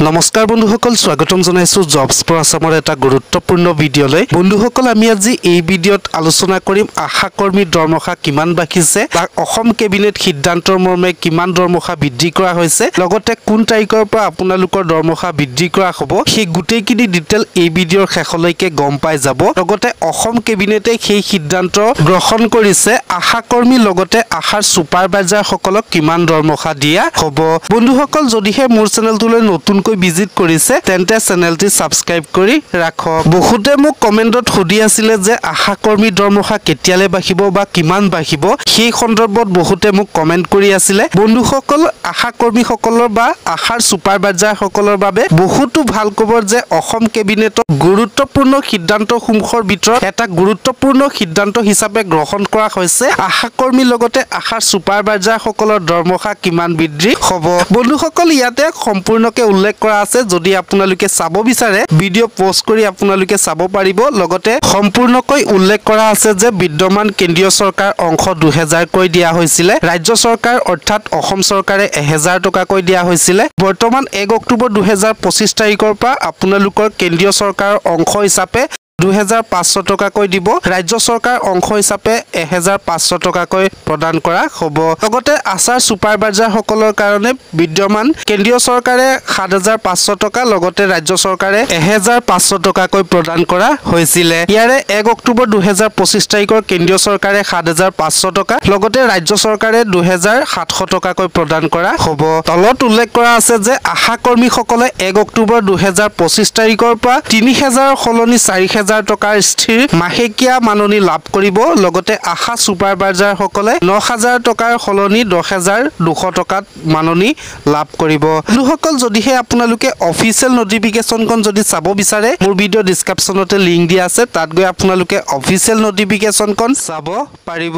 নমস্কাৰ বন্ধুসকল স্বাগতম জনাইছো জবছ ফৰ আসামৰ এটা গুৰুত্বপূৰ্ণ ভিডিঅলৈ বন্ধুসকল আমি আজি এই ভিডিঅত আলোচনা কৰিম আশা কৰ্মী দৰমহা কিমান বাঢ়িছে বা অসম কেবিনেট সিদ্ধান্তৰ মৰ্মে কিমান দৰমহা বৃদ্ধি কৰা হৈছে লগতে কোন তাৰিখৰ পৰা আপোনালোকৰ দৰমহা বৃদ্ধি কৰা হ'ব সেই গুটেইখিনি ডিটেইল এই ভিডিঅৰ শেষলৈকে গম পাই যাব লগতে অসম কেবিনেটে সেই সিদ্ধান্ত গ্ৰহণ কৰিছে আশা কৰ্মী লগতে আশাৰ সুপাৰভাইজাৰ সকলক কিমান দৰমহা দিয়া হ'ব বন্ধুসকল যদিহে মোৰ চেনেলটোলৈ নতুন ভিজিট কৰিছে তেন্তে চেনেলটি সাবস্ক্ৰাইব কৰি ৰাখক বহুতে মোক কমেন্টত সুধি আছিল যে আশা কৰ্মী দৰমহা কেতিয়ালে বাঢ়িব বা কিমান বাঢ়িব সেই সন্দৰ্ভত বহুতে মোক কমেন্ট কৰি আছিল বন্ধুসকল আশা কৰ্মী সকলৰ বা আশাৰ সুপাৰভাইজাৰ সকলৰ বাবে বহুতো ভাল খবৰ যে অসম কেবিনেটত গুৰুত্বপূৰ্ণ সিদ্ধান্ত সমূহৰ ভিতৰত এটা গুৰুত্বপূৰ্ণ সিদ্ধান্ত হিচাপে গ্ৰহণ কৰা হৈছে আশা কৰ্মী লগতে আশাৰ সুপাৰভাইজাৰ সকলৰ দৰমহা কিমান বৃদ্ধি হ'ব বন্ধুসকল ইয়াতে সম্পূৰ্ণকে উল্লেখ কৰা আছে যদি আপোনালোকে চাব বিচাৰে ভিডিও পোষ্ট কৰি আপোনালোকে চাব পাৰিব লগতে সম্পূৰ্ণকৈ উল্লেখ কৰা আছে যে বিদ্যমান কেন্দ্ৰীয় চৰকাৰ অংশ 2000 কৈ দিয়া হৈছিল ৰাজ্য চৰকাৰ অৰ্থাৎ অসম চৰকাৰে 1000 টকা কৈ দিয়া হৈছিল বৰ্তমান 1 অক্টোবৰ 2025 তাৰিখৰ পৰা আপোনালোকৰ কেন্দ্ৰীয় চৰকাৰৰ অংশ হিচাপে 2500 টকা কৈ দিব ৰাজ্য চৰকাৰ অংশ হিচাপে 1500 টকা কৈ প্ৰদান কৰা হ'ব লগতে আশাৰ সুপাৰভাইজাৰ সকলৰ কাৰণে বিদ্যমান কেন্দ্ৰীয় চৰকাৰে 7500 টকা লগতে ৰাজ্য চৰকাৰে 1500 টকা কৈ প্ৰদান কৰা হৈছিল ইয়াৰে 1 অক্টোবৰ 2025 তাৰিখৰ কেন্দ্ৰীয় চৰকাৰে 7500 টকা লগতে ৰাজ্য চৰকাৰে 2700 টকা কৈ প্ৰদান কৰা হ'ব তলত উল্লেখ কৰা আছে যে আশা কৰ্মী সকলে 1 অক্টোবৰ 2025 তাৰিখৰ পৰা 3000 সলনি 4000 টকাৰ স্থিৰ মাহেকীয়া মাননি লাভ কৰিব লগতে আশা সুপাৰভাইজাৰ সকলে 9000 টকাৰ সলনি 10200 টকাত মাননি লাভ কৰিব লোকসকল যদিহে আপোনালোকে অফিচিয়েল নোটিফিকেশনখন যদি চাব বিচাৰে মোৰ ভিডিও ডেসক্ৰিপচনতে লিংক দিয়া আছে তাত গৈ আপোনালোকে অফিচিয়েল নোটিফিকেশনখন চাব পাৰিব